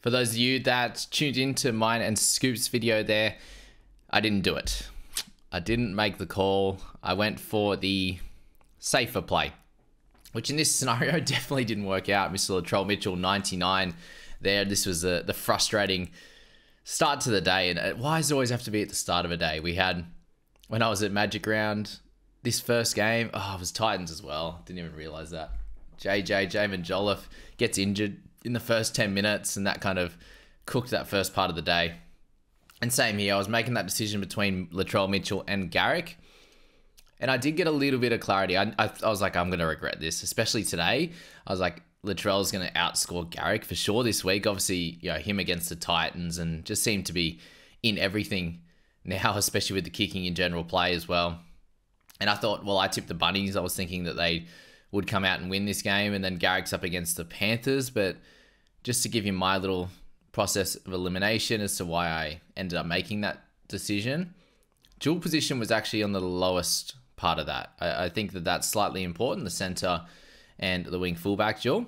For those of you that tuned into mine and Scoop's video there, I didn't do it. I didn't make the call. I went for the safer play, which in this scenario definitely didn't work out. Mr. Latrell Mitchell, 99 there. This was the frustrating start to the day. And why does it always have to be at the start of a day? We had, when I was at Magic Round, this first game, it was Titans as well. Didn't even realize that. Jamin Jolliffe gets injured in the first 10 minutes, and that kind of cooked that first part of the day. And same here, I was making that decision between Latrell Mitchell and Garrick, and I did get a little bit of clarity. I was like, I'm going to regret this, especially today. I was like, Latrell's going to outscore Garrick for sure this week. Obviously, him against the Titans, and just seemed to be in everything now, especially with the kicking in general play as well. And I thought, well, I tipped the Bunnies. I was thinking that they would come out and win this game, and then Garrick's up against the Panthers. But just to give you my little process of elimination as to why I ended up making that decision, dual position was actually on the lowest part of that. I think that that's slightly important, the center and the wing fullback dual.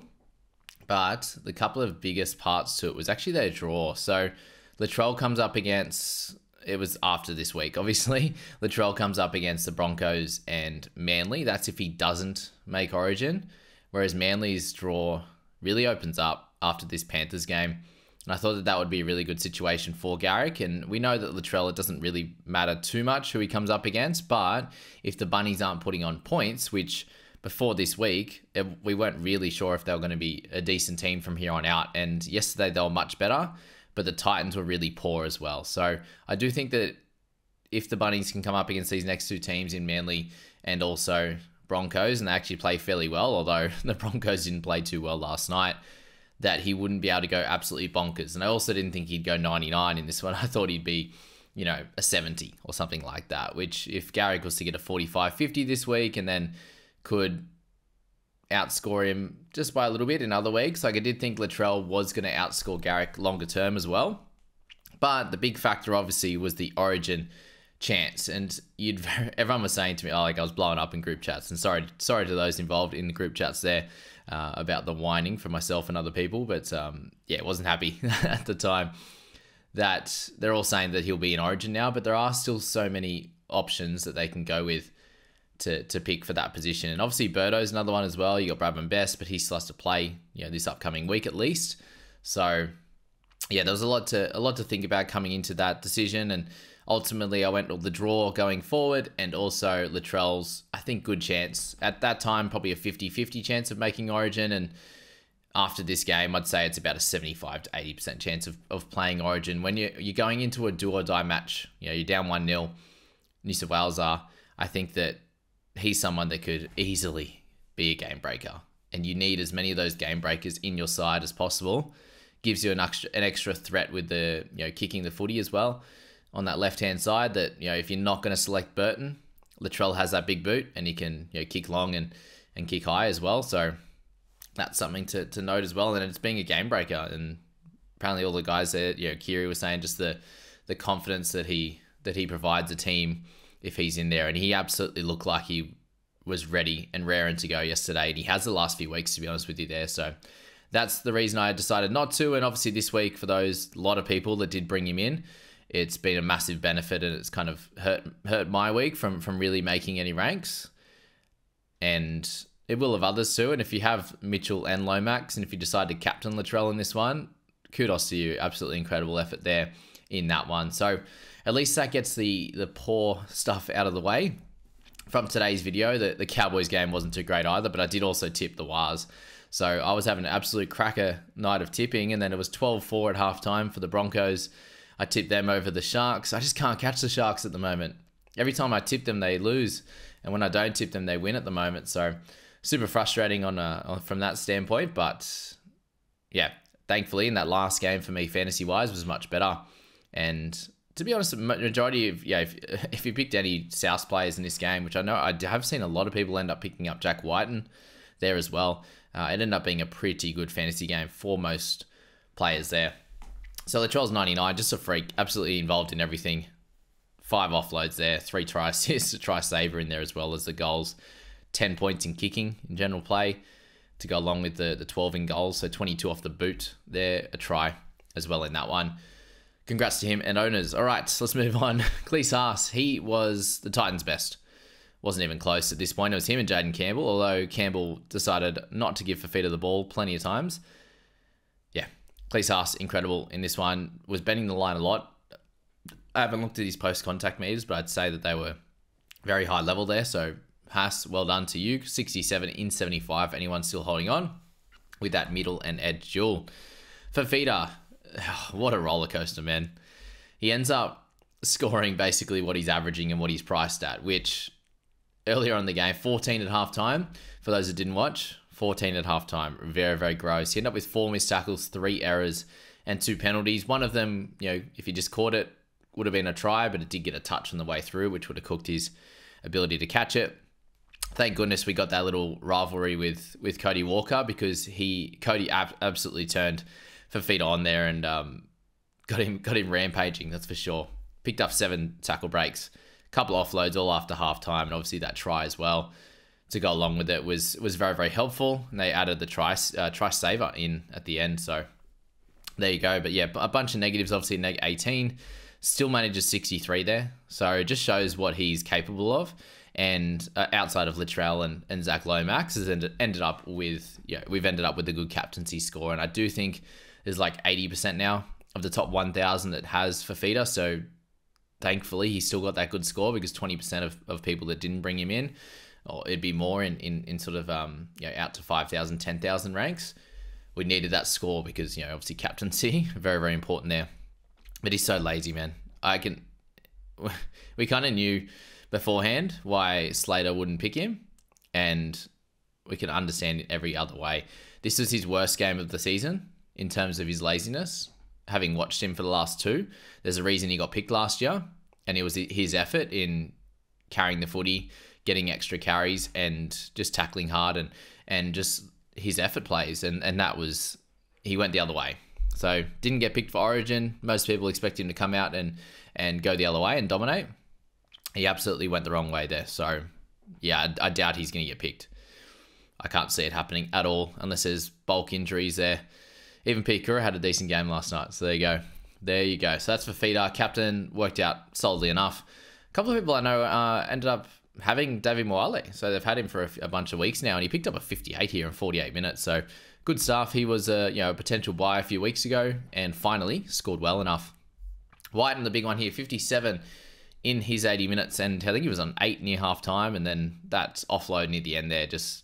But the couple of biggest parts to it was actually their draw. So Latrell comes up against, it was after this week, obviously. Latrell comes up against the Broncos and Manly. That's if he doesn't make Origin. Whereas Manly's draw really opens up after this Panthers game. And I thought that that would be a really good situation for Garrick. And we know that Latrell, it doesn't really matter too much who he comes up against. But if the Bunnies aren't putting on points, which before this week, we weren't really sure if they were going to be a decent team from here on out. And yesterday they were much better, but the Titans were really poor as well. So I do think that if the Bunnies can come up against these next two teams in Manly and also Broncos, and they actually play fairly well, although the Broncos didn't play too well last night, that he wouldn't be able to go absolutely bonkers. And I also didn't think he'd go 99 in this one. I thought he'd be, a 70 or something like that, which if Garrick was to get a 45-50 this week and then could outscore him just by a little bit in other weeks, like I did think Latrell was going to outscore Garrick longer term as well. But the big factor obviously was the Origin chance, and everyone was saying to me, I was blowing up in group chats, and sorry to those involved in the group chats there about the whining for myself and other people, but wasn't happy at the time that they're all saying that he'll be in Origin now, but there are still so many options that they can go with to pick for that position. And obviously Birdo's another one as well. You got Bradman Best, but he still has to play this upcoming week at least. So there was a lot to think about coming into that decision, and ultimately I went with the draw going forward, and also Latrell's, I think, good chance. At that time, probably a 50-50 chance of making Origin, and after this game, I'd say it's about a 75 to 80% chance of playing Origin. When you're going into a do-or-die match, you're down 1-0, New South Wales are, I think that he's someone that could easily be a game breaker, and you need as many of those game breakers in your side as possible. Gives you an extra threat with the kicking the footy as well on that left-hand side, that, if you're not going to select Burton, Latrell has that big boot, and he can, kick long and kick high as well. So that's something to note as well. And it's being a game breaker. And apparently all the guys there, Kiri was saying just the confidence that he provides a team if he's in there. And he absolutely looked like he was ready and raring to go yesterday. And he has the last few weeks, to be honest with you there. So that's the reason I decided not to. And obviously this week, for those lot of people that did bring him in, it's been a massive benefit, and it's kind of hurt my week from really making any ranks. And it will have others too. And if you have Mitchell and Lomax, and if you decide to captain Latrell in this one, kudos to you. Absolutely incredible effort there in that one. So at least that gets the poor stuff out of the way from today's video. The Cowboys game wasn't too great either, but I did also tip the Wars. So I was having an absolute cracker night of tipping, and then it was 12-4 at halftime for the Broncos. I tipped them over the Sharks. I just can't catch the Sharks at the moment. Every time I tip them, they lose. And when I don't tip them, they win at the moment. So super frustrating from that standpoint. But thankfully in that last game for me, fantasy-wise, was much better. And to be honest, the majority of, if you picked any South players in this game, which I know I have seen a lot of people end up picking up Jack Whiten there as well. It ended up being a pretty good fantasy game for most players there. So Latrell's 99, just a freak, absolutely involved in everything. 5 offloads there, 3 try assists, a try saver in there as well as the goals. 10 points in kicking in general play to go along with the 12 in goals. So 22 off the boot there, a try. as well in that one. Congrats to him and owners. All right, so let's move on. Cleese Haas, he was the Titans' best. Wasn't even close at this point. It was him and Jaden Campbell, although Campbell decided not to give Fafita the ball plenty of times. Yeah, Cleese Haas, incredible in this one. Was bending the line a lot. I haven't looked at his post-contact meters, but I'd say that they were very high level there. So Haas, well done to you. 67 in 75. Anyone still holding on with that middle and edge duel. Fafita, what a roller coaster, man. He ends up scoring basically what he's averaging and what he's priced at, which earlier on in the game, 14 at halftime. For those that didn't watch, 14 at halftime. Very, very gross. He ended up with 4 missed tackles, 3 errors, and 2 penalties. One of them, if he just caught it, would have been a try, but it did get a touch on the way through, which would have cooked his ability to catch it. Thank goodness we got that little rivalry with Cody Walker, because Cody absolutely turned Fafita on there and got him rampaging, that's for sure. Picked up 7 tackle breaks, couple offloads all after halftime, and obviously that try as well to go along with it was very, very helpful. And they added the try saver in at the end, so there you go. But yeah, a bunch of negatives, obviously neg 18, still manages 63 there, so it just shows what he's capable of. And outside of Latrell and Zach Lomax, has ended up with we've ended up with a good captaincy score, and I do think there's like 80% now of the top 1,000 that has Fafita, so thankfully, he's still got that good score, because 20% of people that didn't bring him in, or it'd be more in sort of out to 5,000, 10,000 ranks, we needed that score because obviously captaincy very, very important there. But he's so lazy, man. We kind of knew beforehand why Slater wouldn't pick him, and we can understand it every other way. This was his worst game of the season in terms of his laziness. Having watched him for the last 2, there's a reason he got picked last year, and it was his effort in carrying the footy, getting extra carries, and just tackling hard, and just his effort plays, and that was, he went the other way. So didn't get picked for Origin. Most people expect him to come out and go the other way and dominate. He absolutely went the wrong way there. So yeah, I doubt he's going to get picked. I can't see it happening at all unless there's bulk injuries there. Even Piakura had a decent game last night. So there you go. There you go. So that's Fafita. Captain worked out solidly enough. A couple of people I know ended up having David Moale. So they've had him for a bunch of weeks now, and he picked up a 58 here in 48 minutes. So good stuff. He was a potential buy a few weeks ago, and finally scored well enough. White in the big one here, 57 in his 80 minutes, and I think he was on 8 near half time, and then that offload near the end there just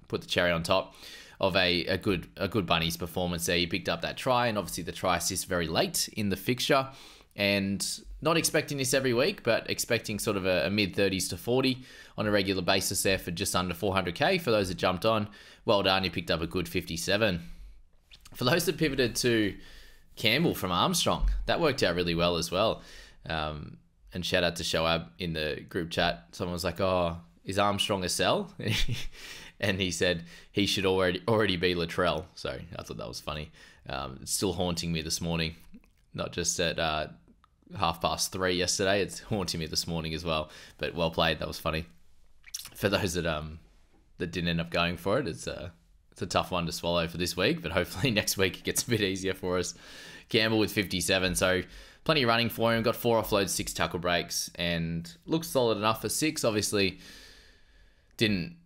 put the cherry on top of a good Bunnies performance there. He picked up that try, and obviously the try assist very late in the fixture, and not expecting this every week, but expecting sort of a mid-30s to 40 on a regular basis there for just under 400k. For those that jumped on, well done. He picked up a good 57. For those that pivoted to Campbell from Armstrong, that worked out really well as well. And shout out to Shoab in the group chat. Someone was like, "Oh, is Armstrong a sell?" And he said he should already be Latrell. So I thought that was funny. It's still haunting me this morning, not just at 3:30 yesterday. It's haunting me this morning as well. But well played. That was funny. For those that didn't end up going for it, it's a tough one to swallow for this week. But hopefully next week it gets a bit easier for us. Campbell with 57. So plenty of running for him. Got 4 offloads, 6 tackle breaks, and looks solid enough for 6. Obviously, didn't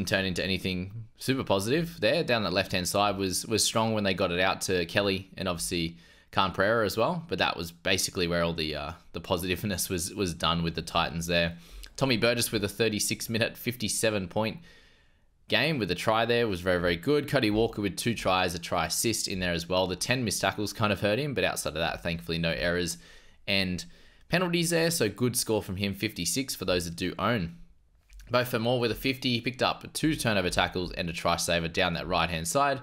turn into anything super positive there. Down that left-hand side was strong when they got it out to Kelly and obviously Khan Pereira as well. But that was basically where all the positiveness was done with the Titans there. Tommy Burgess with a 36-minute, 57-point game with a try there was very, very good. Cody Walker with 2 tries, a try assist in there as well. The 10 missed tackles kind of hurt him, but outside of that, thankfully, no errors and penalties there. So good score from him, 56 for those that do own. Both for more with a 50. He picked up 2 turnover tackles and a try saver down that right-hand side.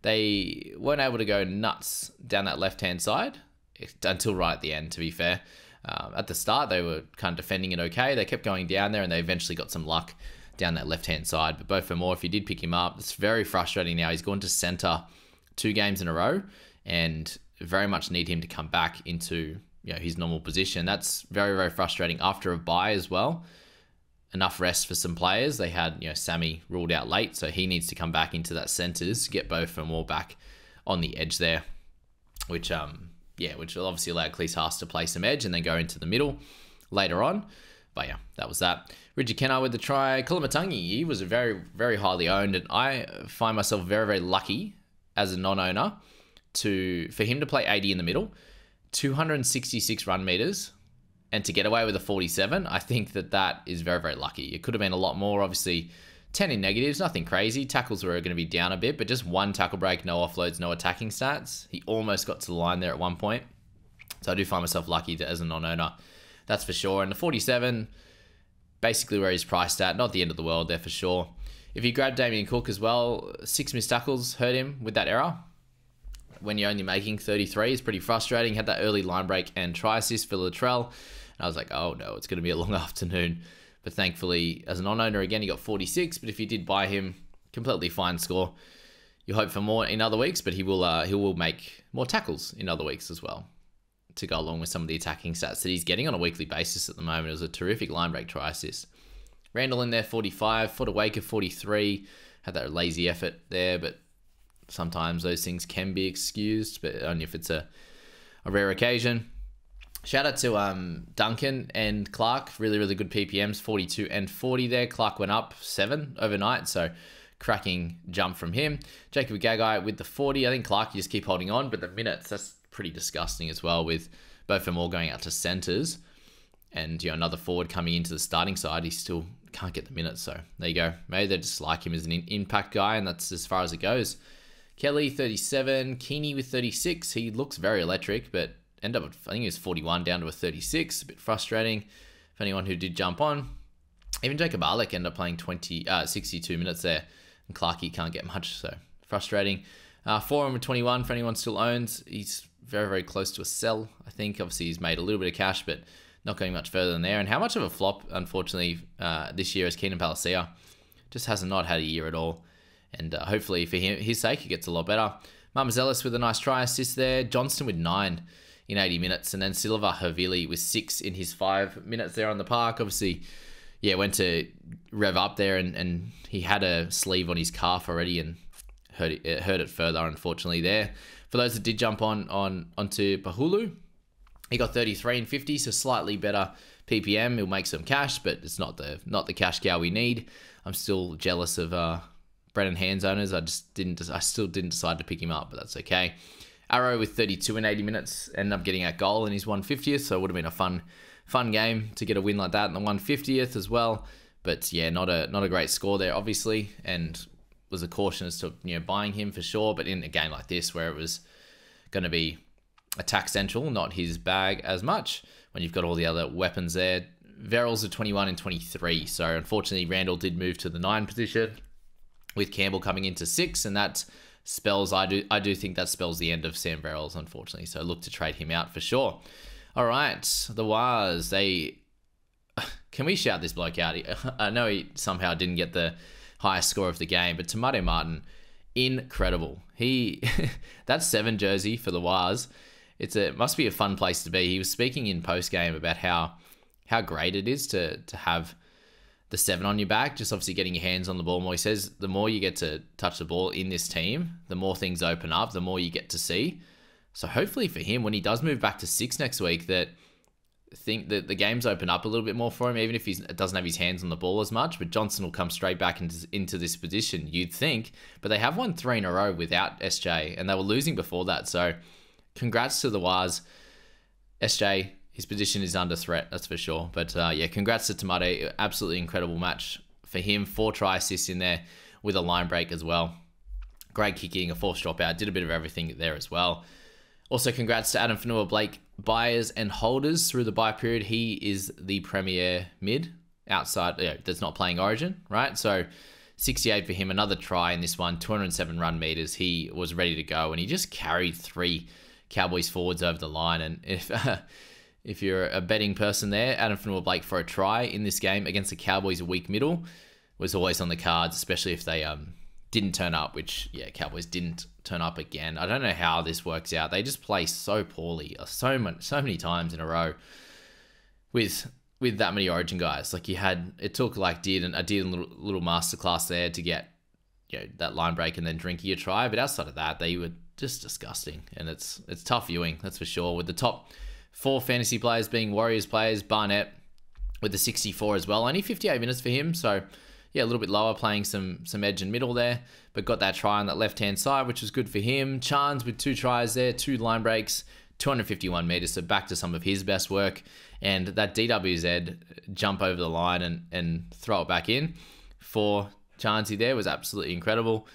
They weren't able to go nuts down that left-hand side until right at the end, to be fair. At the start, they were kind of defending it okay. They kept going down there, and they eventually got some luck down that left-hand side. But both for more, if you did pick him up, it's very frustrating now. He's gone to center 2 games in a row, and very much need him to come back into his normal position. That's very, very frustrating after a bye as well. Enough rest for some players. They had, Sammy ruled out late, so he needs to come back into that centers, get both for more back on the edge there. which which will obviously allow Cleese Haas to play some edge and then go into the middle later on. But yeah, that was that. Richard Kennar with the try. Kolomatangi, he was very, very highly owned, and I find myself very, very lucky as a non-owner for him to play 80 in the middle, 266 run meters, and to get away with a 47. I think that is very, very lucky. It could have been a lot more, obviously. 10 in negatives, nothing crazy. Tackles were going to be down a bit, but just one tackle break, no offloads, no attacking stats. He almost got to the line there at one point. So I do find myself lucky as a non-owner. That's for sure. And the 47, basically where he's priced at, not the end of the world there for sure. If you grab Damien Cook as well, 6 missed tackles hurt him with that error. When you're only making 33, it's pretty frustrating. Had that early line break and try assist for Latrell. And I was like, oh no, it's going to be a long afternoon. But thankfully, as a non-owner, again, he got 46. But if you did buy him, completely fine score. You hope for more in other weeks, but he will make more tackles in other weeks as well to go along with some of the attacking stats that he's getting on a weekly basis at the moment. It was a terrific line break try assist. Randall in there, 45. Fodawaker, 43. Had that lazy effort there, but sometimes those things can be excused, but only if it's a rare occasion. Shout out to Duncan and Clark. Really, really good PPMs, 42 and 40 there. Clark went up 7 overnight, so cracking jump from him. Jacob Gagai with the 40. I think Clark, you just keep holding on, but the minutes, that's pretty disgusting as well, with both of them all going out to centres. And another forward coming into the starting side, he still can't get the minutes. So there you go. Maybe they just like him as an impact guy, and that's as far as it goes. Kelly, 37. Keeney with 36. He looks very electric, but end up, I think he was 41 down to a 36. A bit frustrating for anyone who did jump on. Even Jacob Arlek ended up playing 62 minutes there, and Clarkey can't get much, so frustrating. Forum with 21 for anyone still owns. He's very, very close to a sell, I think. Obviously, he's made a little bit of cash, but not going much further than there. And how much of a flop, unfortunately, this year is Keenan Palacia. Just has not had a year at all. And hopefully, for his sake, he gets a lot better. Marmazelis with a nice try assist there. Johnston with 9 in 80 minutes. And then Silva Havili with 6 in his 5 minutes there on the park. Obviously, went to rev up there, and he had a sleeve on his calf already and hurt it further, unfortunately, there. For those that did jump onto Pahulu, he got 33 and 50, so slightly better PPM. He'll make some cash, but it's not the cash cow we need. I'm still jealous of Brennan Hands owners. I still didn't decide to pick him up, but that's okay. Arrow with 32 and 80 minutes ended up getting a goal in his 150th, so it would have been a fun game to get a win like that in the 150th as well. But yeah, not a great score there, obviously, and was a caution as to buying him for sure. But in a game like this, where it was going to be attack central, not his bag as much, when you've got all the other weapons there. Verrills are 21 and 23, so unfortunately Randall did move to the 9 position, with Campbell coming into 6, and that spells, I do think that spells the end of Sam Verrills, unfortunately. So look to trade him out for sure. All right, the Waz, can we shout this bloke out? I know he somehow didn't get the highest score of the game, but Tamate Martin, incredible. That 7 jersey for the Waz, it must be a fun place to be. He was speaking in post game about how great it is to have the 7 on your back, just obviously getting your hands on the ball more. He says the more you get to touch the ball in this team, the more things open up, the more you get to see. So hopefully for him, when he does move back to 6 next week, that the games open up a little bit more for him, even if he doesn't have his hands on the ball as much. But Johnson will come straight back into this position, you'd think. But they have won 3 in a row without SJ, and they were losing before that. So congrats to the Waz. SJ, his position is under threat, that's for sure. But congrats to Tamate. Absolutely incredible match for him. 4 try assists in there with a line break as well. Great kicking, a forced dropout. Did a bit of everything there as well. Also, congrats to Adam Fanua Blake, buyers and holders through the buy period. He is the premier mid outside that's not playing Origin, right? So 68 for him, another try in this one, 207 run meters. He was ready to go, and he just carried 3 Cowboys forwards over the line. And if you're a betting person there, Adam Fanua Blake for a try in this game against the Cowboys weak middle was always on the cards, especially if they didn't turn up, which, Cowboys didn't turn up again. I don't know how this works out. They just play so poorly, so many times in a row with that many Origin guys. Like it took like a little masterclass there to get that line break and then Drinky a try. But outside of that, they were just disgusting. And it's tough viewing, that's for sure. With the top 4 fantasy players being Warriors players, Barnett with the 64 as well. Only 58 minutes for him, so yeah, a little bit lower, playing some edge and middle there, but got that try on that left-hand side, which was good for him. Chance with 2 tries there, 2 line breaks, 251 meters, so back to some of his best work. And that DWZ jump over the line and throw it back in for Chansey there was absolutely incredible.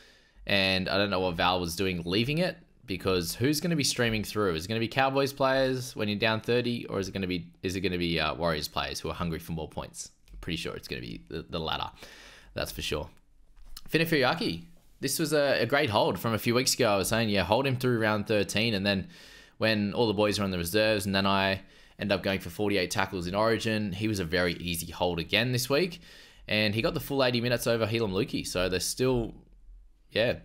And I don't know what Val was doing leaving it, because who's going to be streaming through? Is it going to be Cowboys players when you're down 30, or is it going to be Warriors players who are hungry for more points? I'm pretty sure it's going to be the latter. That's for sure. Finifuyaki, this was a great hold from a few weeks ago. I was saying, yeah, hold him through round 13, and then when all the boys are on the reserves, and then I end up going for 48 tackles in Origin, he was a very easy hold again this week, and he got the full 80 minutes over Helam Lukey. So they're still, yeah,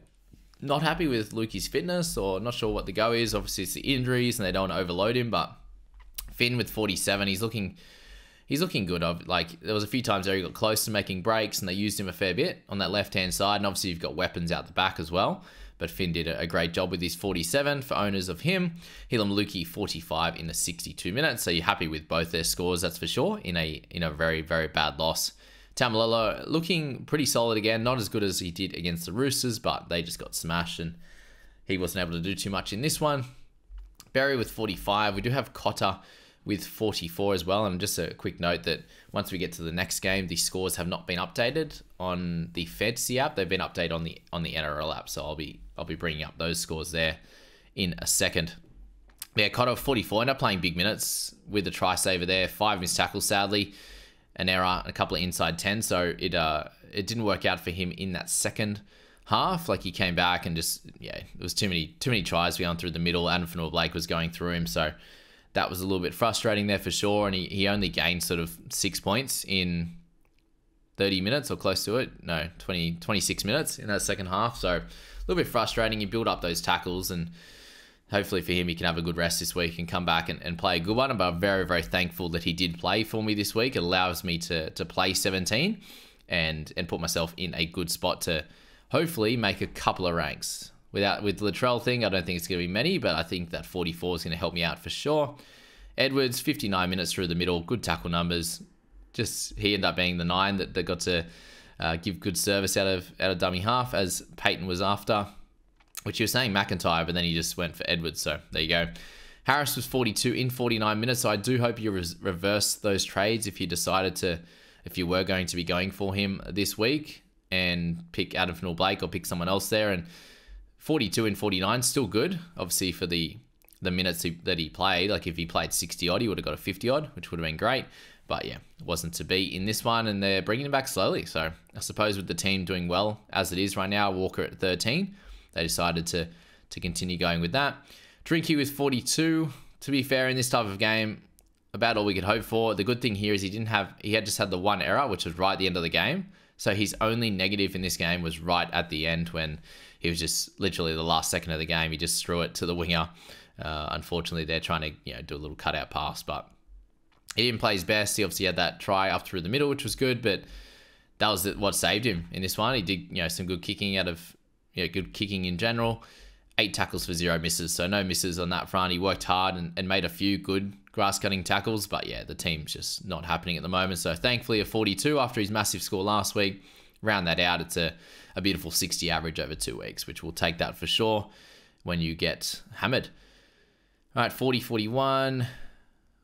not happy with Lukey's fitness, or not sure what the go is. Obviously, it's the injuries, and they don't want to overload him. But Finn with 47, he's looking good. Like, there was a few times there he got close to making breaks, and they used him a fair bit on that left-hand side. And obviously, you've got weapons out the back as well. But Finn did a great job with his 47 for owners of him. Helam Lukey 45 in the 62 minutes. So you're happy with both their scores, that's for sure, in a very, very bad loss. Tamalolo looking pretty solid again. Not as good as he did against the Roosters, but they just got smashed, and he wasn't able to do too much in this one. Berry with 45. We do have Cotter with 44 as well. And just a quick note that once we get to the next game, the scores have not been updated on the Fantasy app. They've been updated on the NRL app. So I'll be bringing up those scores there in a second. Yeah, Cotter 44 ended up playing big minutes with the try saver there. 5 missed tackles, sadly, an error, a couple of inside 10. So it didn't work out for him in that second half. Like, he came back and just, yeah, it was too many tries going through the middle. Adam Fanua-Blake was going through him, so that was a little bit frustrating there for sure. And he only gained sort of 6 points in 30 minutes or close to it. No, 26 minutes in that second half. So a little bit frustrating. He built up those tackles, and hopefully for him, he can have a good rest this week and come back and play a good one. But I'm very, very thankful that he did play for me this week. It allows me to play 17 and put myself in a good spot to hopefully make a couple of ranks. With Latrell thing, I don't think it's going to be many, but I think that 44 is going to help me out for sure. Edwards, 59 minutes through the middle, good tackle numbers. Just, he ended up being the 9 that got to give good service out of dummy half, as Peyton was after, which he was saying McIntyre, but then he just went for Edwards. So there you go. Harris was 42 in 49 minutes. So I do hope you reverse those trades if you were going to be going for him this week, and pick Adam Fanua-Blake or pick someone else there. And 42 in 49, still good, obviously, for the minutes that he played. Like, if he played 60 odd, he would have got a 50 odd, which would have been great. But yeah, it wasn't to be in this one, and they're bringing him back slowly. So I suppose with the team doing well as it is right now, Walker at 13, they decided to continue going with that. Drinky with 42. To be fair, in this type of game, about all we could hope for. The good thing here is he had just had the one error, which was right at the end of the game. So his only negative in this game was right at the end, when he was just literally the last second of the game. He just threw it to the winger. Unfortunately, they're trying to do a little cutout pass, but he didn't play his best. He obviously had that try up through the middle, which was good, but that was what saved him in this one. He did some good kicking good kicking in general. 8 tackles for 0 misses, so no misses on that front. He worked hard and made a few good grass-cutting tackles, but yeah, the team's just not happening at the moment. So thankfully, a 42 after his massive score last week. Round that out, it's a beautiful 60 average over 2 weeks, which will take that for sure when you get hammered. All right, 40-41.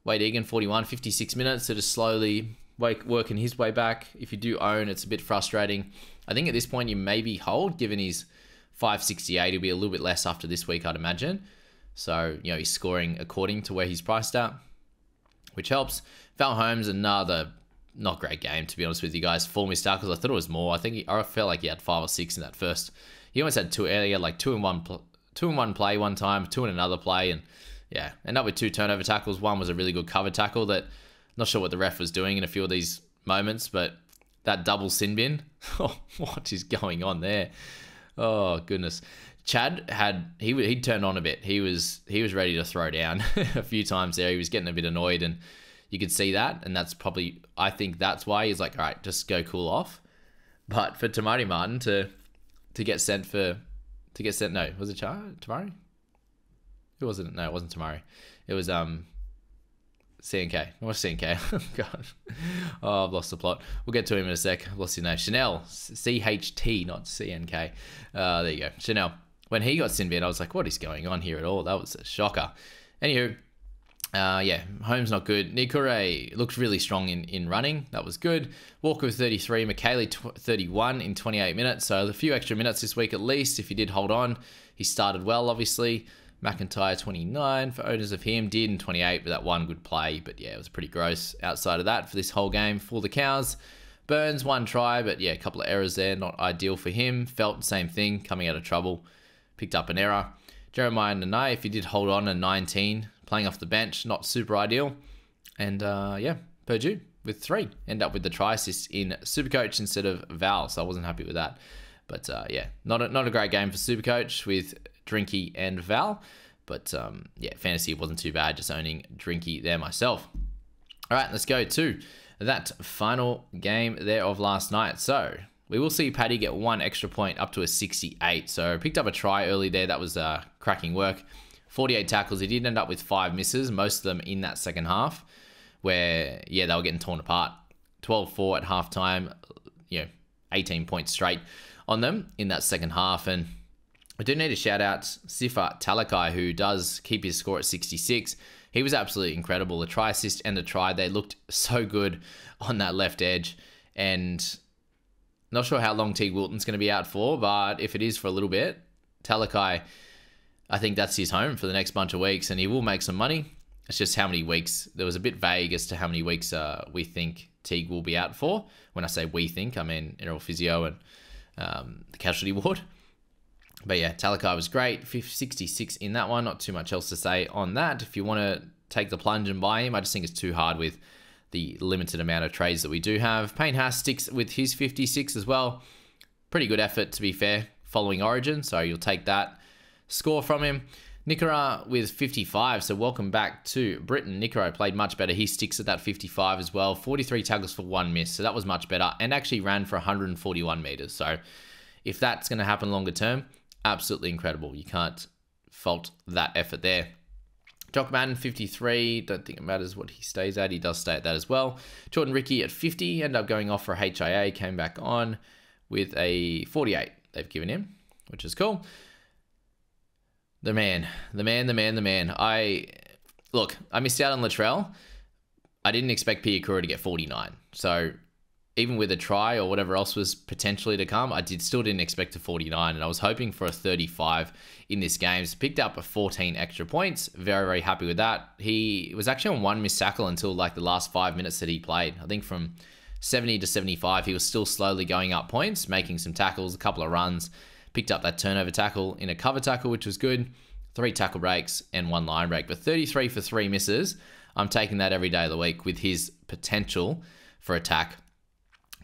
Wade Egan, 41, 56 minutes. So just slowly working his way back. If you do own, it's a bit frustrating. I think at this point you maybe hold, given his 568. He'll be a little bit less after this week, I'd imagine. So, he's scoring according to where he's priced at, which helps. Val Holmes, another not great game, to be honest with you guys. 4 missed tackles. I thought it was more. I felt like he had 5 or 6 in that first. He almost had 2 earlier. He had like 2 in one play one time, 2 in another play, and yeah, ended up with 2 turnover tackles. One was a really good cover tackle that, not sure what the ref was doing in a few of these moments, but that double sin bin, what is going on there? Oh goodness. Chad he'd turned on a bit. He was ready to throw down a few times there. He was getting a bit annoyed, and you could see that, and I think that's why he's like, all right, just go cool off. But for Tamati Martin to get sent for to get sent. No, was it Tamari? Who was it? No, it wasn't Tamari. It was CNK. What's CNK? Oh, God. Oh, I've lost the plot. We'll get to him in a sec. I've lost his name. Chanel. CHT, not CNK. There you go. Chanel. When he got sin bin, I was like, what is going on here at all? That was a shocker. Anywho, yeah, Holmes not good. Nikure looked really strong in running. That was good. Walker with 33. McKaylee 31 in 28 minutes. So a few extra minutes this week at least if he did hold on. He started well, obviously. McIntyre 29 for owners of him. Did in 28 with that one good play. But yeah, it was pretty gross outside of that for this whole game for the Cows. Burns, 1 try. But yeah, a couple of errors there. Not ideal for him. Felt same thing. Coming out of trouble. Picked up an error. Jeremiah Nanai, if he did hold on, a 19. Playing off the bench. Not super ideal. And yeah, Purdue with 3. End up with the try assist in Supercoach instead of Val. So I wasn't happy with that. But yeah, not a great game for Supercoach with Drinky and Val. But yeah, fantasy wasn't too bad, just owning Drinky there myself. All right, let's go to that final game there of last night. So we will see Paddy get 1 extra point up to a 68. So picked up a try early there. That was cracking work. 48 tackles. He did end up with 5 misses, most of them in that second half, where, yeah, they were getting torn apart. 12-4 at halftime, you know, 18 points straight on them in that second half. And I do need to shout out Sifa Talakai, who does keep his score at 66. He was absolutely incredible. A try assist and a try. They looked so good on that left edge. And not sure how long Teague Wilton's going to be out for, but if it is for a little bit, Talakai, I think that's his home for the next bunch of weeks, and he will make some money. It's just how many weeks. There was a bit vague as to how many weeks we think Teague will be out for. When I say we think, I mean Errol Physio and the casualty ward. But yeah, Talakai was great. 66 in that one. Not too much else to say on that. If you want to take the plunge and buy him, I just think it's too hard with the limited amount of trades that we do have. Payne Haas sticks with his 56 as well. Pretty good effort, to be fair, following Origin. So you'll take that score from him. Nikora with 55. So welcome back to Britain. Nikora played much better. He sticks at that 55 as well. 43 tackles for 1 miss. So that was much better. And actually ran for 141 meters. So if that's going to happen longer term, absolutely incredible. You can't fault that effort there. Jock Madden, 53. Don't think it matters what he stays at. He does stay at that as well. Jordan Ricky at 50. Ended up going off for a HIA. Came back on with a 48 they've given him, which is cool. The man. I missed out on Latrell. I didn't expect Piakura to get 49. So even with a try or whatever else was potentially to come, I still didn't expect a 49, and I was hoping for a 35 in this game. So picked up a 14 extra points. Very, very happy with that. He was actually on 1 missed tackle until like the last 5 minutes that he played. I think from 70 to 75, he was still slowly going up points, making some tackles, a couple of runs. Picked up that turnover tackle in a cover tackle, which was good. 3 tackle breaks and 1 line break. But 33 for 3 misses. I'm taking that every day of the week with his potential for attack.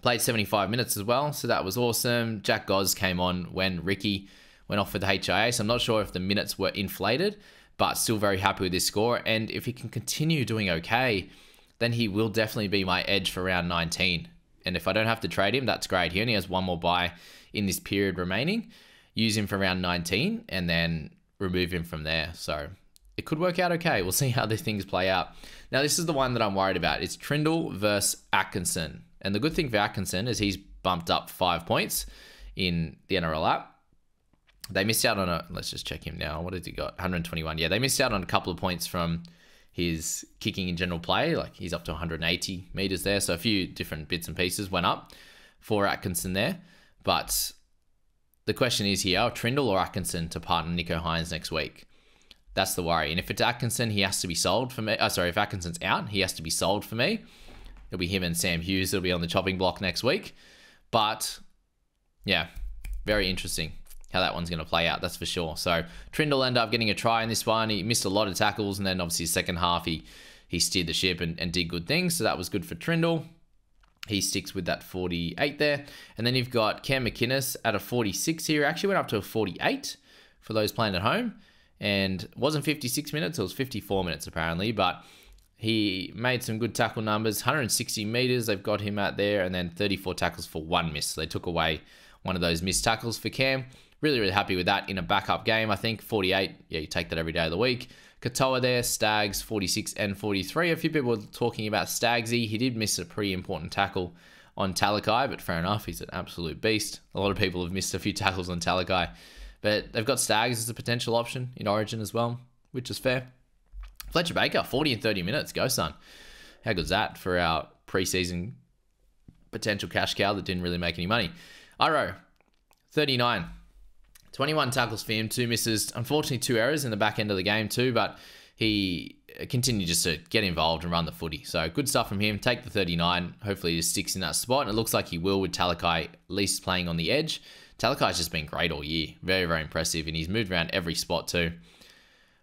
Played 75 minutes as well, so that was awesome. Jack Goz came on when Ricky went off with the HIA, so I'm not sure if the minutes were inflated, but still very happy with this score. And if he can continue doing okay, then he will definitely be my edge for round 19. And if I don't have to trade him, that's great. He only has 1 more buy in this period remaining. Use him for round 19 and then remove him from there. So it could work out okay. We'll see how the things play out. Now, this is the one that I'm worried about. It's Trindle versus Atkinson. And the good thing for Atkinson is he's bumped up 5 points in the NRL app. They missed out on let's just check him now. What has he got? 121. Yeah, they missed out on a couple of points from his kicking in general play. Like he's up to 180 meters there. So a few different bits and pieces went up for Atkinson there. But the question is here, Trindle or Atkinson to partner Nico Hines next week? That's the worry. And if it's Atkinson, he has to be sold for me. If Atkinson's out, he has to be sold for me. It'll be him and Sam Hughes that'll be on the chopping block next week. But yeah, very interesting how that one's going to play out, that's for sure. So Trindle ended up getting a try in this one. He missed a lot of tackles, and then obviously the second half he steered the ship and did good things. So that was good for Trindle. He sticks with that 48 there. And then you've got Cam McInnes at a 46 here. Actually went up to a 48 for those playing at home. And it wasn't 56 minutes, it was 54 minutes apparently. But he made some good tackle numbers. 160 meters they've got him at there. And then 34 tackles for 1 miss. So they took away one of those missed tackles for Cam. Really, really happy with that in a backup game. I think 48, yeah, you take that every day of the week. Katoa there, Stags, 46 and 43. A few people were talking about Stagsy. He did miss a pretty important tackle on Talakai, but fair enough. He's an absolute beast. A lot of people have missed a few tackles on Talakai, but they've got Stags as a potential option in Origin as well, which is fair. Fletcher Baker, 40 and 30 minutes. Go, son. How good's that for our preseason potential cash cow that didn't really make any money? Iro, 39. 21 tackles for him, 2 misses. Unfortunately, 2 errors in the back end of the game too, but he continued just to get involved and run the footy. So good stuff from him. Take the 39. Hopefully he just sticks in that spot. And it looks like he will with Talakai at least playing on the edge. Talakai's just been great all year. Very, very impressive. And he's moved around every spot too.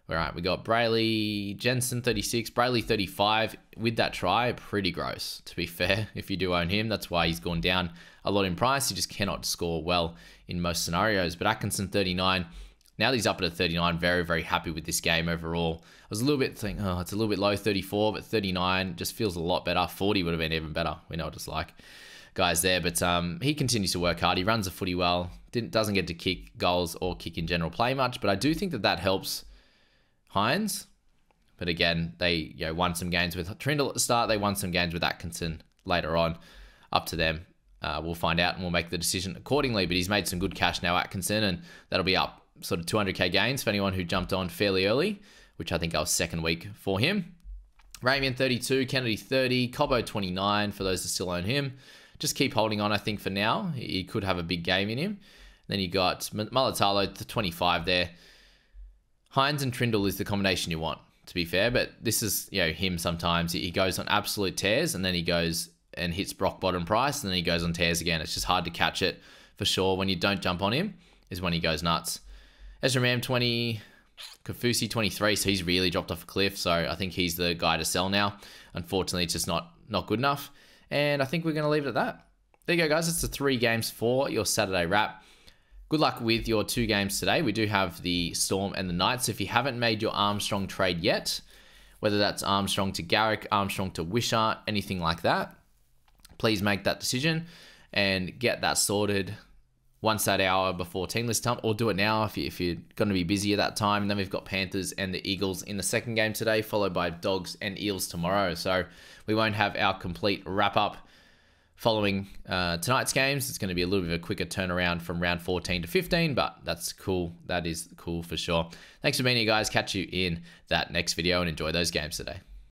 All right, we got Brayley Jensen, 36. Brayley, 35. With that try, pretty gross, to be fair, if you do own him. That's why he's gone down a lot in price. He just cannot score well in most scenarios. But Atkinson, 39. Now that he's up at a 39, very, very happy with this game overall. I was a little bit thinking, oh, it's a little bit low, 34, but 39 just feels a lot better. 40 would have been even better. We know what it's like, guys there. But he continues to work hard. He runs the footy well. Doesn't get to kick goals or kick in general play much. But I do think that helps Hines. But again, they won some games with Trindle at the start. They won some games with Atkinson later on. Up to them. We'll find out and we'll make the decision accordingly. But he's made some good cash now, Atkinson, and that'll be up sort of 200k gains for anyone who jumped on fairly early, which I think I was second week for him. Ramian, 32. Kennedy, 30. Cobbo, 29 for those that still own him. Just keep holding on, I think, for now. He could have a big game in him. Then you got Mulatalo, 25 there. Hines and Trindle is the combination you want, to be fair. But this is, him sometimes. He goes on absolute tears, and then he goes and hits rock bottom price, and then he goes on tears again. It's just hard to catch it for sure. When you don't jump on him is when he goes nuts. Ezra Mam, 20. Kafusi, 23. So he's really dropped off a cliff. So I think he's the guy to sell now. Unfortunately, it's just not good enough. And I think we're going to leave it at that. There you go, guys. It's the 3 games for your Saturday wrap. Good luck with your 2 games today. We do have the Storm and the Knights. If you haven't made your Armstrong trade yet, whether that's Armstrong to Garrick, Armstrong to Wishart, anything like that, please make that decision and get that sorted once that hour before team list time, or do it now if you're going to be busy at that time. And then we've got Panthers and the Eagles in the second game today, followed by Dogs and Eels tomorrow. So we won't have our complete wrap-up following tonight's games. It's going to be a little bit of a quicker turnaround from round 14 to 15, but that's cool. That is cool for sure. Thanks for being here, guys. Catch you in that next video and enjoy those games today.